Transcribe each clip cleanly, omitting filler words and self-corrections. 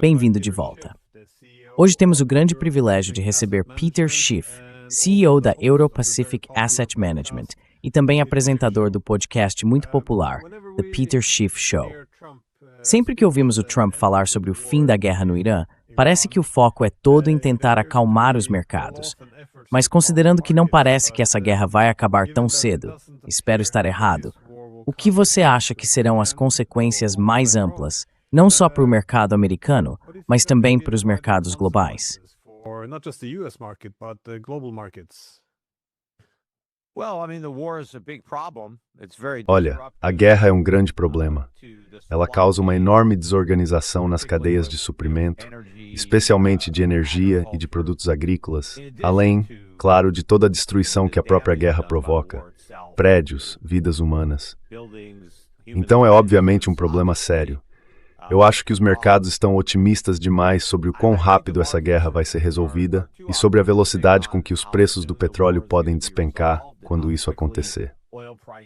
Bem-vindo de volta. Hoje temos o grande privilégio de receber Peter Schiff, CEO da Euro-Pacific Asset Management e também apresentador do podcast muito popular, The Peter Schiff Show. Sempre que ouvimos o Trump falar sobre o fim da guerra no Irã, parece que o foco é todo em tentar acalmar os mercados. Mas considerando que não parece que essa guerra vai acabar tão cedo, espero estar errado, o que você acha que serão as consequências mais amplas, não só para o mercado americano, mas também para os mercados globais? Olha, a guerra é um grande problema. Ela causa uma enorme desorganização nas cadeias de suprimento, especialmente de energia e de produtos agrícolas, além, claro, de toda a destruição que a própria guerra provoca, prédios, vidas humanas. Então é obviamente um problema sério. Eu acho que os mercados estão otimistas demais sobre o quão rápido essa guerra vai ser resolvida e sobre a velocidade com que os preços do petróleo podem despencar quando isso acontecer.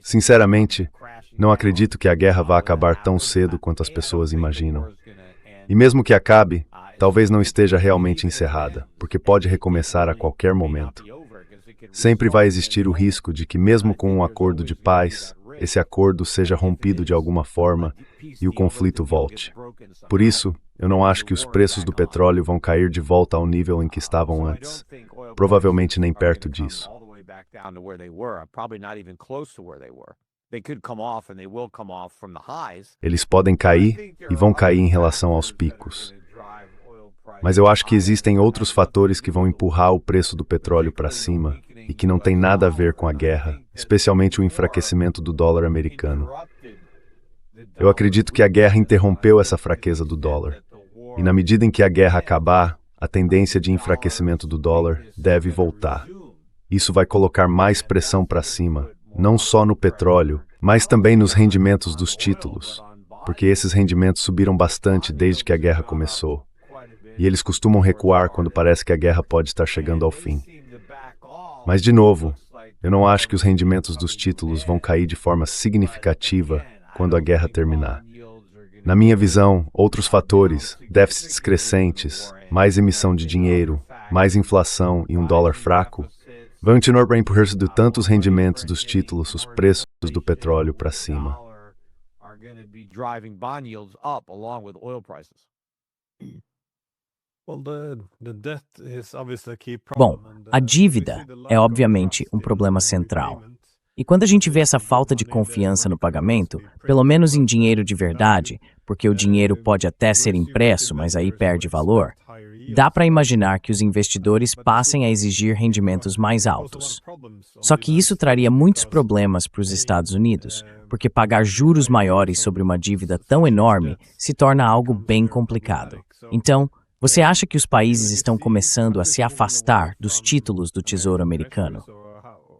Sinceramente, não acredito que a guerra vá acabar tão cedo quanto as pessoas imaginam. E mesmo que acabe, talvez não esteja realmente encerrada, porque pode recomeçar a qualquer momento. Sempre vai existir o risco de que, mesmo com um acordo de paz, esse acordo seja rompido de alguma forma e o conflito volte. Por isso, eu não acho que os preços do petróleo vão cair de volta ao nível em que estavam antes. Provavelmente nem perto disso. Eles podem cair e vão cair em relação aos picos. Mas eu acho que existem outros fatores que vão empurrar o preço do petróleo para cima e que não tem nada a ver com a guerra, especialmente o enfraquecimento do dólar americano. Eu acredito que a guerra interrompeu essa fraqueza do dólar. E na medida em que a guerra acabar, a tendência de enfraquecimento do dólar deve voltar. Isso vai colocar mais pressão para cima, não só no petróleo, mas também nos rendimentos dos títulos, porque esses rendimentos subiram bastante desde que a guerra começou. E eles costumam recuar quando parece que a guerra pode estar chegando ao fim. Mas, de novo, eu não acho que os rendimentos dos títulos vão cair de forma significativa quando a guerra terminar. Na minha visão, outros fatores, déficits crescentes, mais emissão de dinheiro, mais inflação e um dólar fraco, vão continuar para empurrar de tantos rendimentos dos títulos os preços do petróleo para cima. Bom, a dívida é obviamente um problema central. E quando a gente vê essa falta de confiança no pagamento, pelo menos em dinheiro de verdade, porque o dinheiro pode até ser impresso, mas aí perde valor, dá para imaginar que os investidores passem a exigir rendimentos mais altos. Só que isso traria muitos problemas para os Estados Unidos, porque pagar juros maiores sobre uma dívida tão enorme se torna algo bem complicado. Então, você acha que os países estão começando a se afastar dos títulos do Tesouro Americano?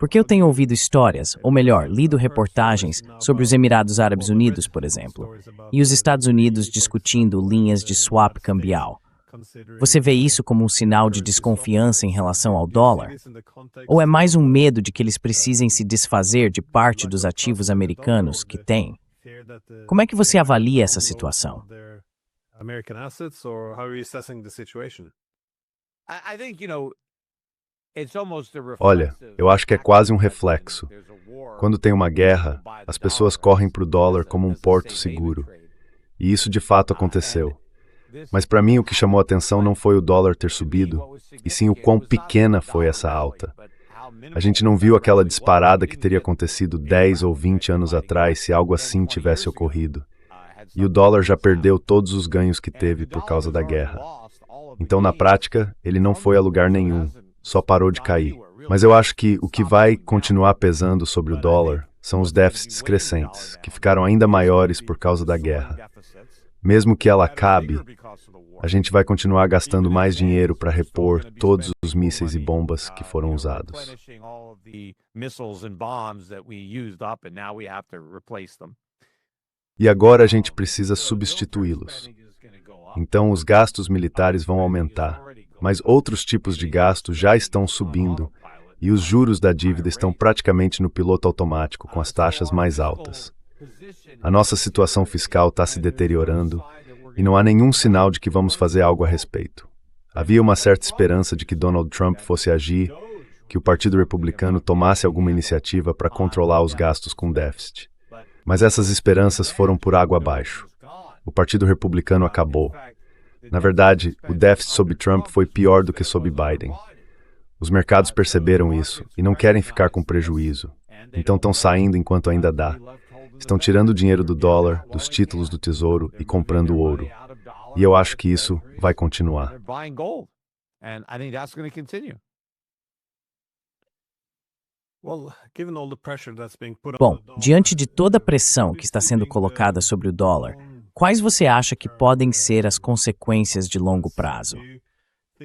Porque eu tenho ouvido histórias, ou melhor, lido reportagens sobre os Emirados Árabes Unidos, por exemplo, e os Estados Unidos discutindo linhas de swap cambial. Você vê isso como um sinal de desconfiança em relação ao dólar? Ou é mais um medo de que eles precisem se desfazer de parte dos ativos americanos que têm? Como é que você avalia essa situação? Olha, eu acho que é quase um reflexo. Quando tem uma guerra, as pessoas correm para o dólar como um porto seguro. E isso de fato aconteceu. Mas para mim o que chamou a atenção não foi o dólar ter subido, e sim o quão pequena foi essa alta. A gente não viu aquela disparada que teria acontecido 10 ou 20 anos atrás se algo assim tivesse ocorrido. E o dólar já perdeu todos os ganhos que teve por causa da guerra. Então, na prática, ele não foi a lugar nenhum, só parou de cair. Mas eu acho que o que vai continuar pesando sobre o dólar são os déficits crescentes, que ficaram ainda maiores por causa da guerra. Mesmo que ela acabe, a gente vai continuar gastando mais dinheiro para repor todos os mísseis e bombas que foram usados. E agora a gente precisa substituí-los. Então os gastos militares vão aumentar, mas outros tipos de gasto já estão subindo e os juros da dívida estão praticamente no piloto automático, com as taxas mais altas. A nossa situação fiscal está se deteriorando e não há nenhum sinal de que vamos fazer algo a respeito. Havia uma certa esperança de que Donald Trump fosse agir, que o Partido Republicano tomasse alguma iniciativa para controlar os gastos com déficit. Mas essas esperanças foram por água abaixo. O Partido Republicano acabou. Na verdade, o déficit sob Trump foi pior do que sob Biden. Os mercados perceberam isso e não querem ficar com prejuízo. Então estão saindo enquanto ainda dá. Estão tirando o dinheiro do dólar, dos títulos do tesouro e comprando ouro. E eu acho que isso vai continuar. Bom, diante de toda a pressão que está sendo colocada sobre o dólar, quais você acha que podem ser as consequências de longo prazo?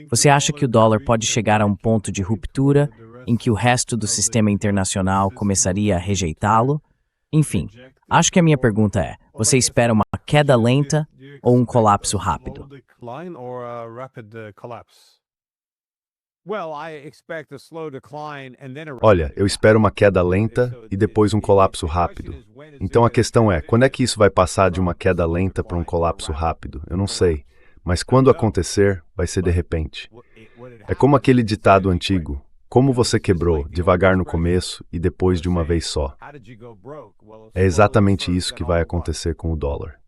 Você acha que o dólar pode chegar a um ponto de ruptura em que o resto do sistema internacional começaria a rejeitá-lo? Enfim, acho que a minha pergunta é: você espera uma queda lenta ou um colapso rápido? Olha, eu espero uma queda lenta e depois um colapso rápido. Então a questão é, quando é que isso vai passar de uma queda lenta para um colapso rápido? Eu não sei. Mas quando acontecer, vai ser de repente. É como aquele ditado antigo: como você quebrou, devagar no começo e depois de uma vez só. É exatamente isso que vai acontecer com o dólar.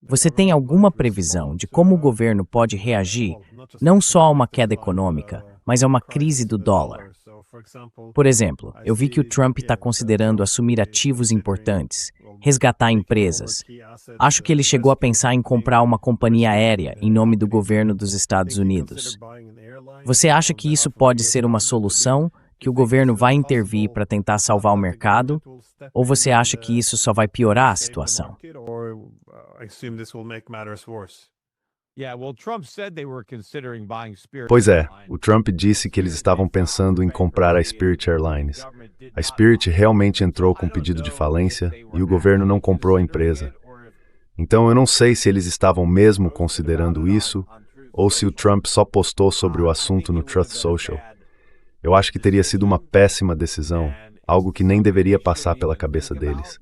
Você tem alguma previsão de como o governo pode reagir não só a uma queda econômica, mas a uma crise do dólar? Por exemplo, eu vi que o Trump está considerando assumir ativos importantes, resgatar empresas. Acho que ele chegou a pensar em comprar uma companhia aérea em nome do governo dos Estados Unidos. Você acha que isso pode ser uma solução, que o governo vai intervir para tentar salvar o mercado? Ou você acha que isso só vai piorar a situação? Pois é, o Trump disse que eles estavam pensando em comprar a Spirit Airlines. A Spirit realmente entrou com pedido de falência e o governo não comprou a empresa. Então eu não sei se eles estavam mesmo considerando isso ou se o Trump só postou sobre o assunto no Truth Social. Eu acho que teria sido uma péssima decisão, algo que nem deveria passar pela cabeça deles.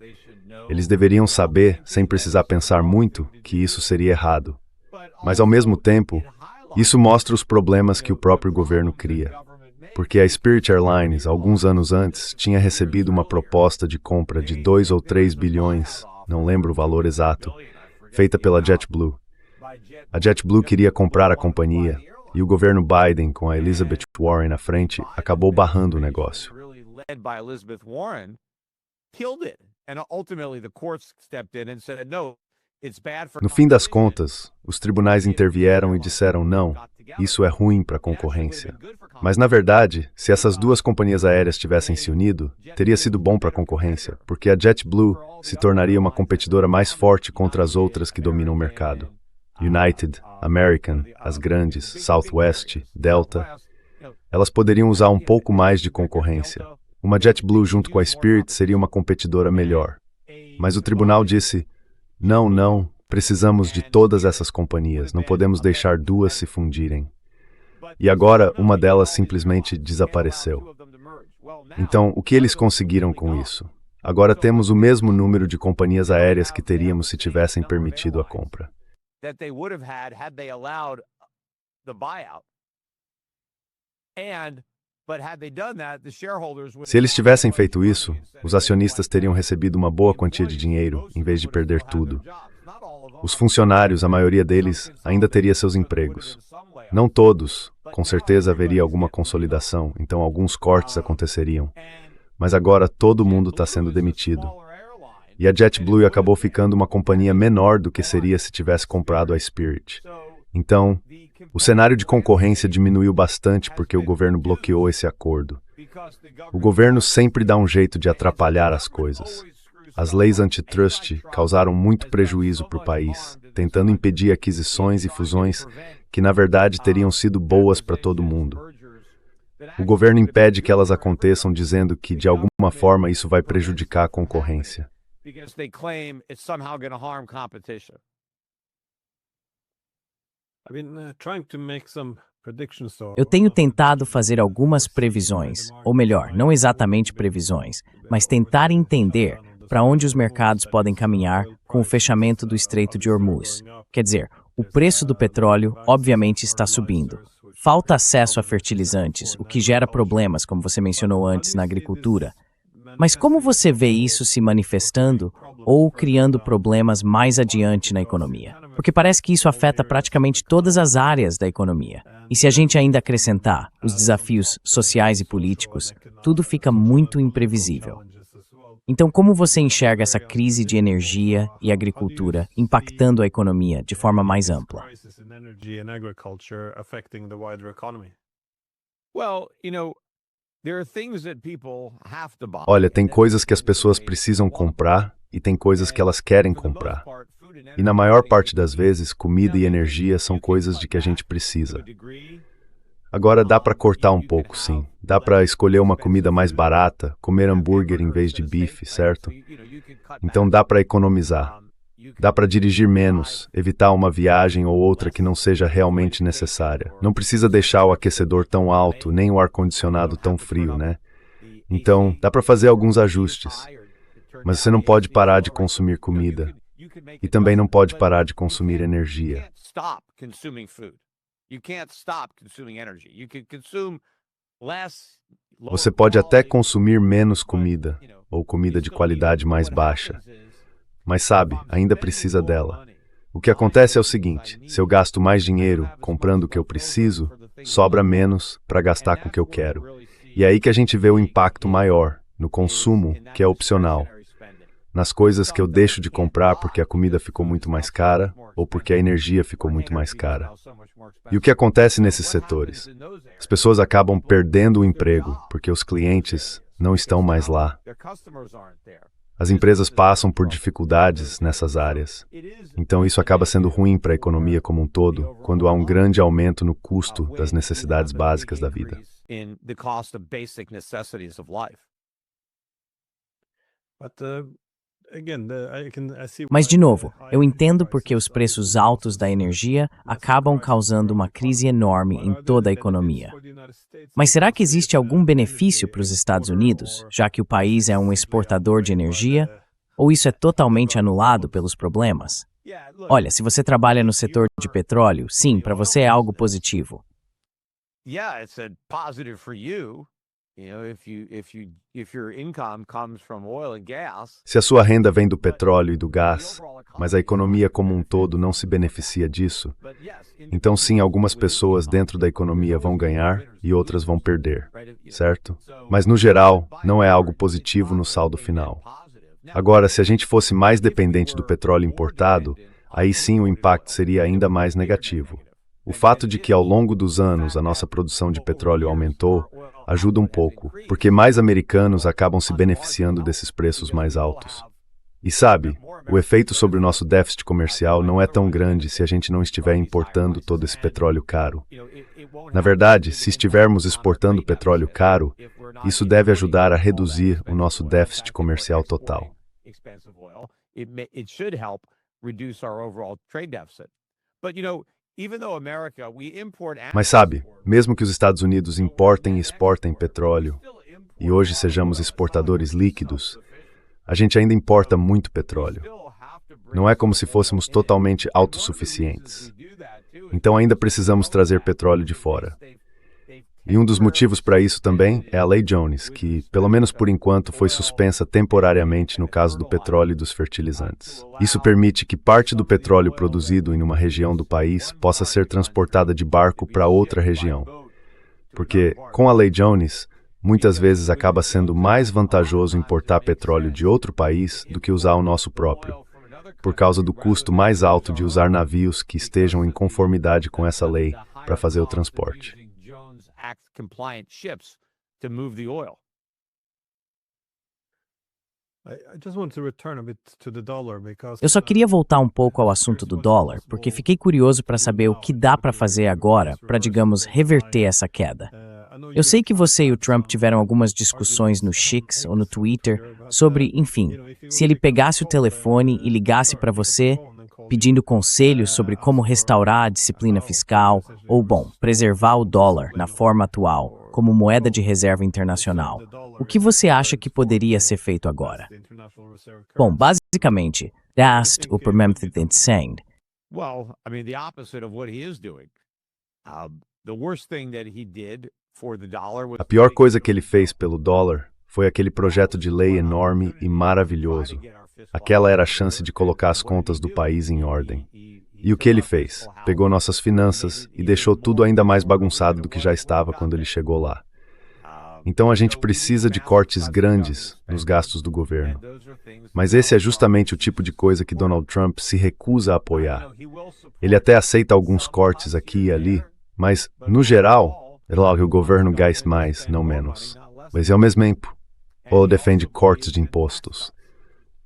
Eles deveriam saber, sem precisar pensar muito, que isso seria errado. Mas, ao mesmo tempo, isso mostra os problemas que o próprio governo cria. Porque a Spirit Airlines, alguns anos antes, tinha recebido uma proposta de compra de 2 ou 3 bilhões, não lembro o valor exato, feita pela JetBlue. A JetBlue queria comprar a companhia, e o governo Biden, com a Elizabeth Warren à frente, acabou barrando o negócio. No fim das contas, os tribunais intervieram e disseram não, isso é ruim para a concorrência. Mas, na verdade, se essas duas companhias aéreas tivessem se unido, teria sido bom para a concorrência, porque a JetBlue se tornaria uma competidora mais forte contra as outras que dominam o mercado. United, American, as grandes, Southwest, Delta, elas poderiam usar um pouco mais de concorrência. Uma JetBlue junto com a Spirit seria uma competidora melhor. Mas o tribunal disse: não, precisamos de todas essas companhias, não podemos deixar duas se fundirem. E agora uma delas simplesmente desapareceu. Então, o que eles conseguiram com isso? Agora temos o mesmo número de companhias aéreas que teríamos se tivessem permitido a compra. Se eles tivessem feito isso, os acionistas teriam recebido uma boa quantia de dinheiro, em vez de perder tudo. Os funcionários, a maioria deles, ainda teria seus empregos. Não todos, com certeza haveria alguma consolidação, então alguns cortes aconteceriam. Mas agora todo mundo está sendo demitido. E a JetBlue acabou ficando uma companhia menor do que seria se tivesse comprado a Spirit. Então, o cenário de concorrência diminuiu bastante porque o governo bloqueou esse acordo. O governo sempre dá um jeito de atrapalhar as coisas. As leis antitrust causaram muito prejuízo para o país, tentando impedir aquisições e fusões que, na verdade, teriam sido boas para todo mundo. O governo impede que elas aconteçam, dizendo que, de alguma forma, isso vai prejudicar a concorrência. Eu tenho tentado fazer algumas previsões, ou melhor, não exatamente previsões, mas tentar entender para onde os mercados podem caminhar com o fechamento do Estreito de Hormuz. Quer dizer, o preço do petróleo obviamente está subindo. Falta acesso a fertilizantes, o que gera problemas, como você mencionou antes, na agricultura. Mas como você vê isso se manifestando ou criando problemas mais adiante na economia? Porque parece que isso afeta praticamente todas as áreas da economia. E se a gente ainda acrescentar os desafios sociais e políticos, tudo fica muito imprevisível. Então, como você enxerga essa crise de energia e agricultura impactando a economia de forma mais ampla? Olha, tem coisas que as pessoas precisam comprar e tem coisas que elas querem comprar. E na maior parte das vezes, comida e energia são coisas de que a gente precisa. Agora dá para cortar um pouco, sim. Dá para escolher uma comida mais barata, comer hambúrguer em vez de bife, certo? Então dá para economizar. Dá para dirigir menos, evitar uma viagem ou outra que não seja realmente necessária. Não precisa deixar o aquecedor tão alto, nem o ar-condicionado tão frio, né? Então, dá para fazer alguns ajustes. Mas você não pode parar de consumir comida. E também não pode parar de consumir energia. Você pode até consumir menos comida, ou comida de qualidade mais baixa. Mas sabe, ainda precisa dela. O que acontece é o seguinte, se eu gasto mais dinheiro comprando o que eu preciso, sobra menos para gastar com o que eu quero. E é aí que a gente vê o impacto maior, no consumo, que é opcional. Nas coisas que eu deixo de comprar porque a comida ficou muito mais cara, ou porque a energia ficou muito mais cara. E o que acontece nesses setores? As pessoas acabam perdendo o emprego, porque os clientes não estão mais lá. As empresas passam por dificuldades nessas áreas. Então isso acaba sendo ruim para a economia como um todo, quando há um grande aumento no custo das necessidades básicas da vida. Mas, de novo, eu entendo porque os preços altos da energia acabam causando uma crise enorme em toda a economia. Mas será que existe algum benefício para os Estados Unidos, já que o país é um exportador de energia? Ou isso é totalmente anulado pelos problemas? Olha, se você trabalha no setor de petróleo, sim, para você é algo positivo. Se a sua renda vem do petróleo e do gás, mas a economia como um todo não se beneficia disso, então sim, algumas pessoas dentro da economia vão ganhar e outras vão perder, certo? Mas no geral, não é algo positivo no saldo final. Agora, se a gente fosse mais dependente do petróleo importado, aí sim o impacto seria ainda mais negativo. O fato de que ao longo dos anos a nossa produção de petróleo aumentou ajuda um pouco, porque mais americanos acabam se beneficiando desses preços mais altos. E sabe, o efeito sobre o nosso déficit comercial não é tão grande se a gente não estiver importando todo esse petróleo caro. Na verdade, se estivermos exportando petróleo caro, isso deve ajudar a reduzir o nosso déficit comercial total. Mas sabe, mesmo que os Estados Unidos importem e exportem petróleo, e hoje sejamos exportadores líquidos, a gente ainda importa muito petróleo. Não é como se fôssemos totalmente autossuficientes. Então ainda precisamos trazer petróleo de fora. E um dos motivos para isso também é a Lei Jones, que, pelo menos por enquanto, foi suspensa temporariamente no caso do petróleo e dos fertilizantes. Isso permite que parte do petróleo produzido em uma região do país possa ser transportada de barco para outra região. Porque, com a Lei Jones, muitas vezes acaba sendo mais vantajoso importar petróleo de outro país do que usar o nosso próprio, por causa do custo mais alto de usar navios que estejam em conformidade com essa lei para fazer o transporte. Eu só queria voltar um pouco ao assunto do dólar, porque fiquei curioso para saber o que dá para fazer agora para, digamos, reverter essa queda. Eu sei que você e o Trump tiveram algumas discussões no X ou no Twitter sobre, enfim, se ele pegasse o telefone e ligasse para você pedindo conselhos sobre como restaurar a disciplina fiscal ou, preservar o dólar na forma atual, como moeda de reserva internacional. O que você acha que poderia ser feito agora? Basicamente, that's o permanente insane. Well, I mean, the opposite of what he is doing. The worst thing that he did for the dollar was... A pior coisa que ele fez pelo dólar foi aquele projeto de lei enorme e maravilhoso. Aquela era a chance de colocar as contas do país em ordem. E o que ele fez? Pegou nossas finanças e deixou tudo ainda mais bagunçado do que já estava quando ele chegou lá. Então a gente precisa de cortes grandes nos gastos do governo. Mas esse é justamente o tipo de coisa que Donald Trump se recusa a apoiar. Ele até aceita alguns cortes aqui e ali, mas, no geral, é logo que o governo gaste mais, não menos. Mas, ao mesmo tempo, ou defende cortes de impostos.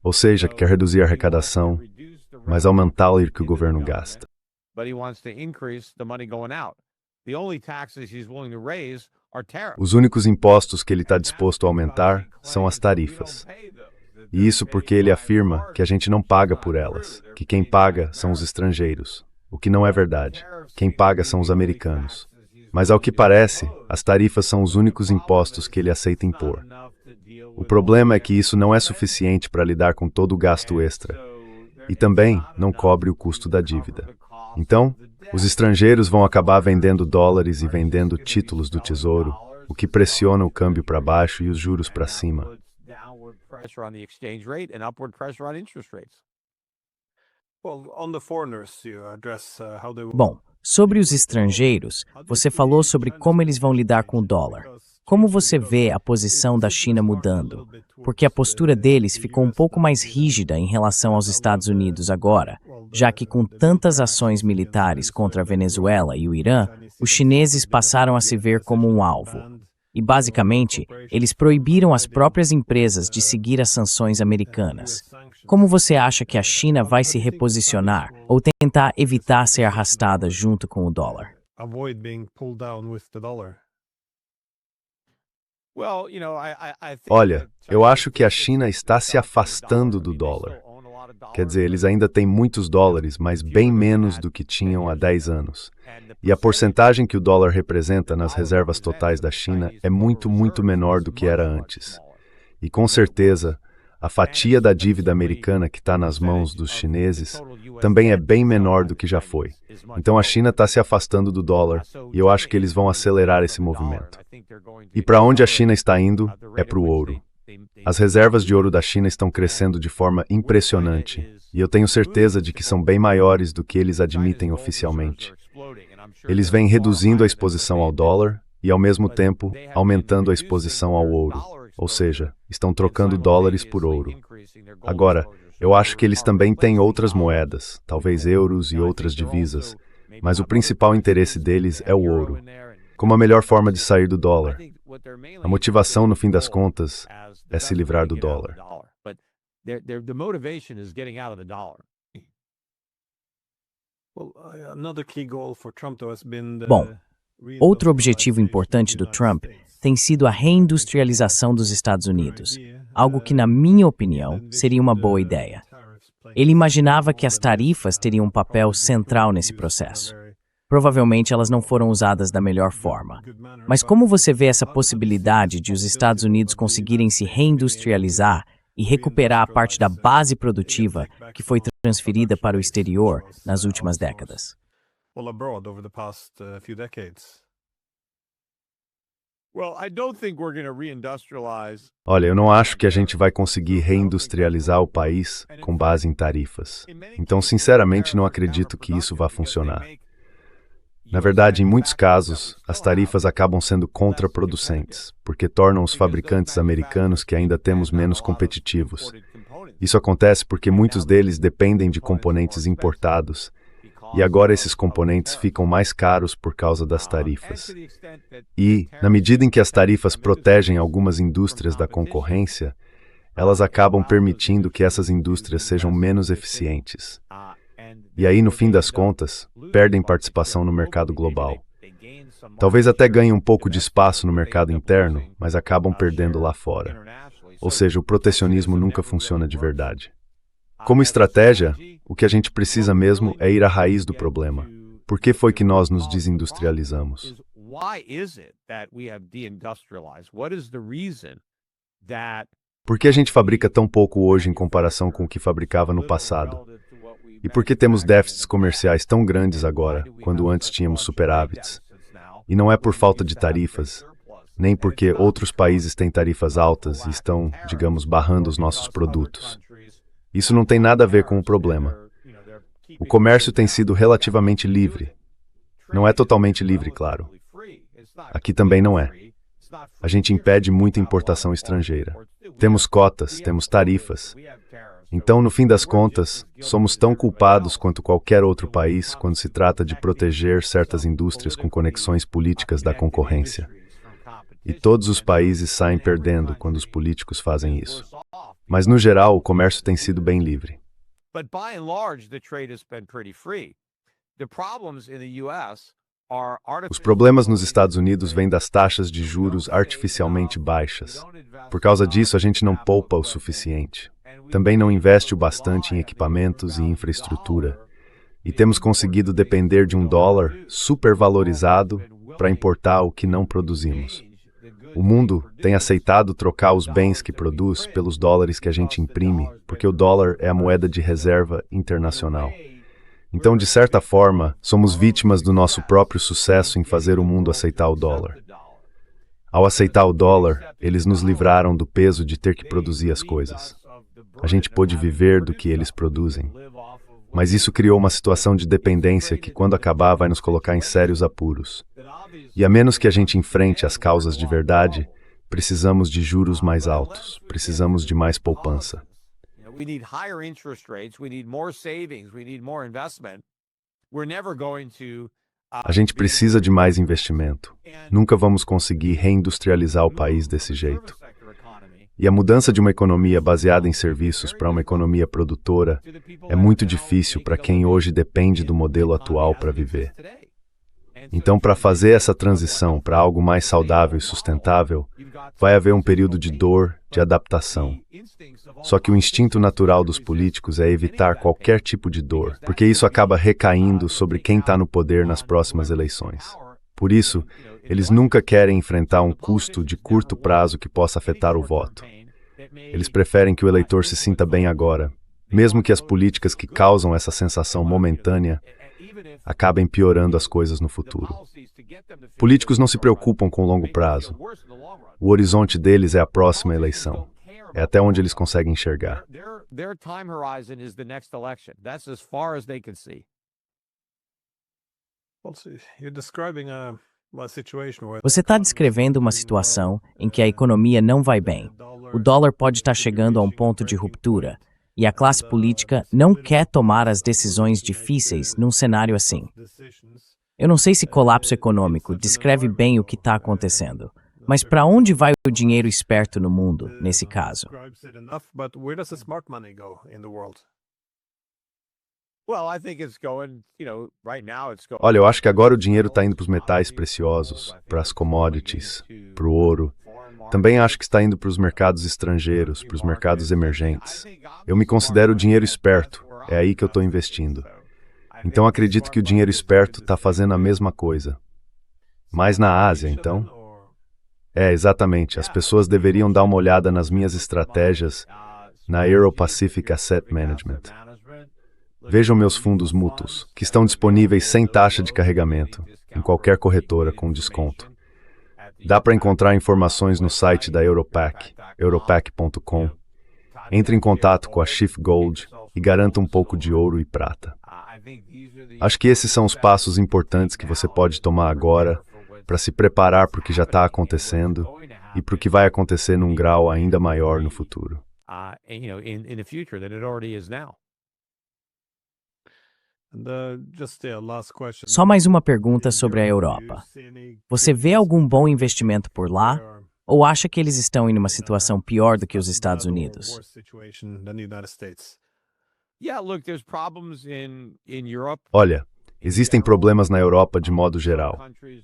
Ou seja, quer reduzir a arrecadação, mas aumentar o que o governo gasta. Os únicos impostos que ele está disposto a aumentar são as tarifas. E isso porque ele afirma que a gente não paga por elas, que quem paga são os estrangeiros, o que não é verdade. Quem paga são os americanos. Mas ao que parece, as tarifas são os únicos impostos que ele aceita impor. O problema é que isso não é suficiente para lidar com todo o gasto extra. E também não cobre o custo da dívida. Então, os estrangeiros vão acabar vendendo dólares e vendendo títulos do Tesouro, o que pressiona o câmbio para baixo e os juros para cima. Sobre os estrangeiros, você falou sobre como eles vão lidar com o dólar. Como você vê a posição da China mudando? Porque a postura deles ficou um pouco mais rígida em relação aos Estados Unidos agora, já que com tantas ações militares contra a Venezuela e o Irã, os chineses passaram a se ver como um alvo. E, basicamente, eles proibiram as próprias empresas de seguir as sanções americanas. Como você acha que a China vai se reposicionar ou tentar evitar ser arrastada junto com o dólar? Olha, eu acho que a China está se afastando do dólar. Quer dizer, eles ainda têm muitos dólares, mas bem menos do que tinham há 10 anos. E a porcentagem que o dólar representa nas reservas totais da China é muito, muito menor do que era antes. E com certeza, a fatia da dívida americana que está nas mãos dos chineses também é bem menor do que já foi. Então a China está se afastando do dólar e eu acho que eles vão acelerar esse movimento. E para onde a China está indo é para o ouro. As reservas de ouro da China estão crescendo de forma impressionante e eu tenho certeza de que são bem maiores do que eles admitem oficialmente. Eles vêm reduzindo a exposição ao dólar e, ao mesmo tempo, aumentando a exposição ao ouro. Ou seja, estão trocando dólares por ouro. Agora, eu acho que eles também têm outras moedas, talvez euros e outras divisas, mas o principal interesse deles é o ouro, como a melhor forma de sair do dólar. A motivação, no fim das contas, é se livrar do dólar. Outro objetivo importante do Trump tem sido a reindustrialização dos Estados Unidos, algo que, na minha opinião, seria uma boa ideia. Ele imaginava que as tarifas teriam um papel central nesse processo. Provavelmente elas não foram usadas da melhor forma. Mas como você vê essa possibilidade de os Estados Unidos conseguirem se reindustrializar e recuperar a parte da base produtiva que foi transferida para o exterior nas últimas décadas? Olha, eu não acho que a gente vai conseguir reindustrializar o país com base em tarifas. Então, sinceramente, não acredito que isso vá funcionar. Na verdade, em muitos casos, as tarifas acabam sendo contraproducentes, porque tornam os fabricantes americanos que ainda temos menos competitivos. Isso acontece porque muitos deles dependem de componentes importados, e agora esses componentes ficam mais caros por causa das tarifas. E, na medida em que as tarifas protegem algumas indústrias da concorrência, elas acabam permitindo que essas indústrias sejam menos eficientes. E aí, no fim das contas, perdem participação no mercado global. Talvez até ganhem um pouco de espaço no mercado interno, mas acabam perdendo lá fora. Ou seja, o protecionismo nunca funciona de verdade. Como estratégia, o que a gente precisa mesmo é ir à raiz do problema. Por que foi que nós nos desindustrializamos? Por que a gente fabrica tão pouco hoje em comparação com o que fabricava no passado? E por que temos déficits comerciais tão grandes agora, quando antes tínhamos superávites? E não é por falta de tarifas, nem porque outros países têm tarifas altas e estão, digamos, barrando os nossos produtos. Isso não tem nada a ver com o problema. O comércio tem sido relativamente livre. Não é totalmente livre, claro. Aqui também não é. A gente impede muita importação estrangeira. Temos cotas, temos tarifas. Então, no fim das contas, somos tão culpados quanto qualquer outro país quando se trata de proteger certas indústrias com conexões políticas da concorrência. E todos os países saem perdendo quando os políticos fazem isso. Mas, no geral, o comércio tem sido bem livre. Os problemas nos Estados Unidos vêm das taxas de juros artificialmente baixas. Por causa disso, a gente não poupa o suficiente. Também não investe o bastante em equipamentos e infraestrutura. E temos conseguido depender de um dólar supervalorizado para importar o que não produzimos. O mundo tem aceitado trocar os bens que produz pelos dólares que a gente imprime, porque o dólar é a moeda de reserva internacional. Então, de certa forma, somos vítimas do nosso próprio sucesso em fazer o mundo aceitar o dólar. Ao aceitar o dólar, eles nos livraram do peso de ter que produzir as coisas. A gente pôde viver do que eles produzem. Mas isso criou uma situação de dependência que, quando acabar, vai nos colocar em sérios apuros. E a menos que a gente enfrente as causas de verdade, precisamos de juros mais altos, precisamos de mais poupança. A gente precisa de mais investimento. Nunca vamos conseguir reindustrializar o país desse jeito. E a mudança de uma economia baseada em serviços para uma economia produtora é muito difícil para quem hoje depende do modelo atual para viver. Então, para fazer essa transição para algo mais saudável e sustentável, vai haver um período de dor, de adaptação. Só que o instinto natural dos políticos é evitar qualquer tipo de dor, porque isso acaba recaindo sobre quem está no poder nas próximas eleições. Por isso, eles nunca querem enfrentar um custo de curto prazo que possa afetar o voto. Eles preferem que o eleitor se sinta bem agora, mesmo que as políticas que causam essa sensação momentânea acabem piorando as coisas no futuro. Políticos não se preocupam com o longo prazo. O horizonte deles é a próxima eleição. É até onde eles conseguem enxergar. Você está descrevendo uma situação em que a economia não vai bem. O dólar pode estar chegando a um ponto de ruptura. E a classe política não quer tomar as decisões difíceis num cenário assim. Eu não sei se colapso econômico descreve bem o que está acontecendo, mas para onde vai o dinheiro esperto no mundo, nesse caso? Olha, eu acho que agora o dinheiro está indo para os metais preciosos, para as commodities, para o ouro. Também acho que está indo para os mercados estrangeiros, para os mercados emergentes. Eu me considero dinheiro esperto, é aí que eu estou investindo. Então acredito que o dinheiro esperto está fazendo a mesma coisa. Mas na Ásia, então? É, exatamente. As pessoas deveriam dar uma olhada nas minhas estratégias na Euro Pacific Asset Management. Vejam meus fundos mútuos, que estão disponíveis sem taxa de carregamento, em qualquer corretora com desconto. Dá para encontrar informações no site da Europac, europac.com. Entre em contato com a Schiff Gold e garanta um pouco de ouro e prata. Acho que esses são os passos importantes que você pode tomar agora para se preparar para o que já está acontecendo e para o que vai acontecer num grau ainda maior no futuro. Só mais uma pergunta sobre a Europa. Você vê algum bom investimento por lá? Ou acha que eles estão em uma situação pior do que os Estados Unidos? Olha, existem problemas na Europa de modo geral.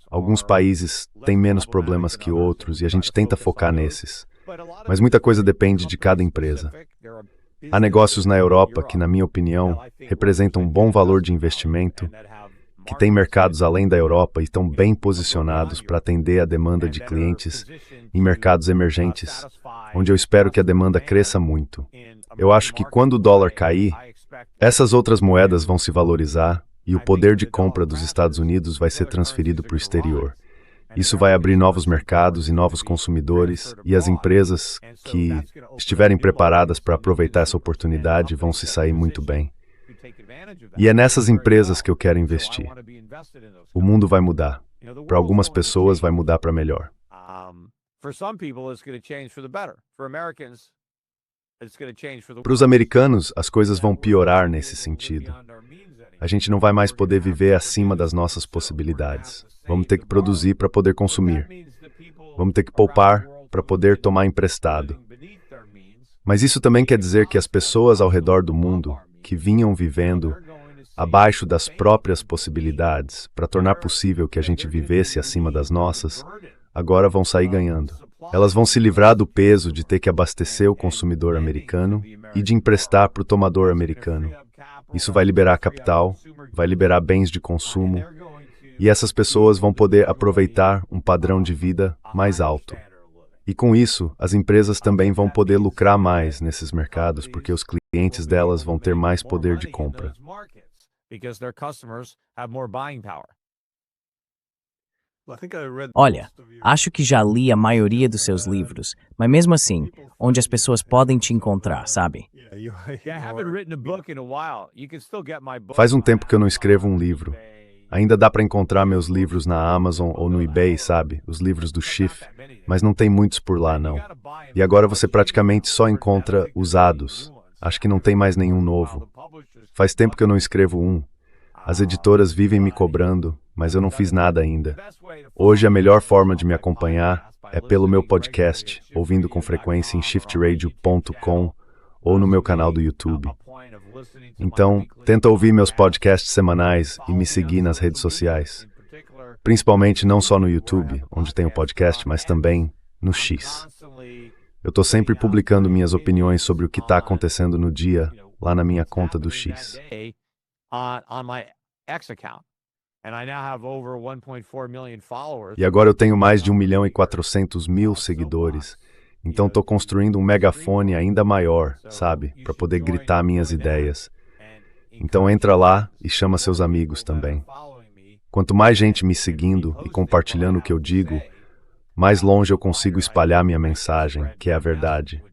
Alguns países têm menos problemas que outros e a gente tenta focar nesses. Mas muita coisa depende de cada empresa. Há negócios na Europa que, na minha opinião, representam um bom valor de investimento, que têm mercados além da Europa e estão bem posicionados para atender a demanda de clientes em mercados emergentes, onde eu espero que a demanda cresça muito. Eu acho que quando o dólar cair, essas outras moedas vão se valorizar e o poder de compra dos Estados Unidos vai ser transferido para o exterior. Isso vai abrir novos mercados e novos consumidores, e as empresas que estiverem preparadas para aproveitar essa oportunidade vão se sair muito bem. E é nessas empresas que eu quero investir. O mundo vai mudar. Para algumas pessoas vai mudar para melhor. Para os americanos, as coisas vão piorar nesse sentido. A gente não vai mais poder viver acima das nossas possibilidades. Vamos ter que produzir para poder consumir. Vamos ter que poupar para poder tomar emprestado. Mas isso também quer dizer que as pessoas ao redor do mundo, que vinham vivendo abaixo das próprias possibilidades para tornar possível que a gente vivesse acima das nossas, agora vão sair ganhando. Elas vão se livrar do peso de ter que abastecer o consumidor americano e de emprestar para o tomador americano. Isso vai liberar capital, vai liberar bens de consumo, e essas pessoas vão poder aproveitar um padrão de vida mais alto. E com isso, as empresas também vão poder lucrar mais nesses mercados, porque os clientes delas vão ter mais poder de compra. Olha, acho que já li a maioria dos seus livros, mas mesmo assim, onde as pessoas podem te encontrar, sabe? Faz um tempo que eu não escrevo um livro. Ainda dá para encontrar meus livros na Amazon ou no eBay, sabe? Os livros do Schiff, mas não tem muitos por lá, não. E agora você praticamente só encontra usados. Acho que não tem mais nenhum novo. Faz tempo que eu não escrevo um. As editoras vivem me cobrando, mas eu não fiz nada ainda. Hoje a melhor forma de me acompanhar é pelo meu podcast, ouvindo com frequência em shiftradio.com ou no meu canal do YouTube. Então, tenta ouvir meus podcasts semanais e me seguir nas redes sociais. Principalmente não só no YouTube, onde tem o podcast, mas também no X. Eu estou sempre publicando minhas opiniões sobre o que está acontecendo no dia, lá na minha conta do X. E agora eu tenho mais de 1.400.000 seguidores. Então estou construindo um megafone ainda maior, sabe? Para poder gritar minhas ideias. Então entra lá e chama seus amigos também. Quanto mais gente me seguindo e compartilhando o que eu digo, mais longe eu consigo espalhar minha mensagem, que é a verdade.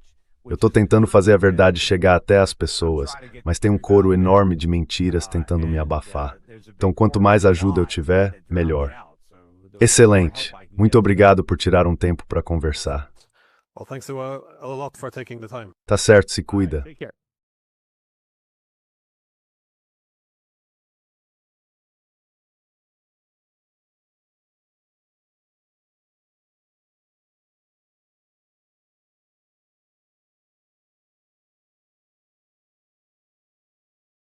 Eu estou tentando fazer a verdade chegar até as pessoas, mas tem um coro enorme de mentiras tentando me abafar. Então quanto mais ajuda eu tiver, melhor. Excelente. Muito obrigado por tirar um tempo para conversar. Well, thanks a lot for taking the time. Tá certo, se cuida. Take care.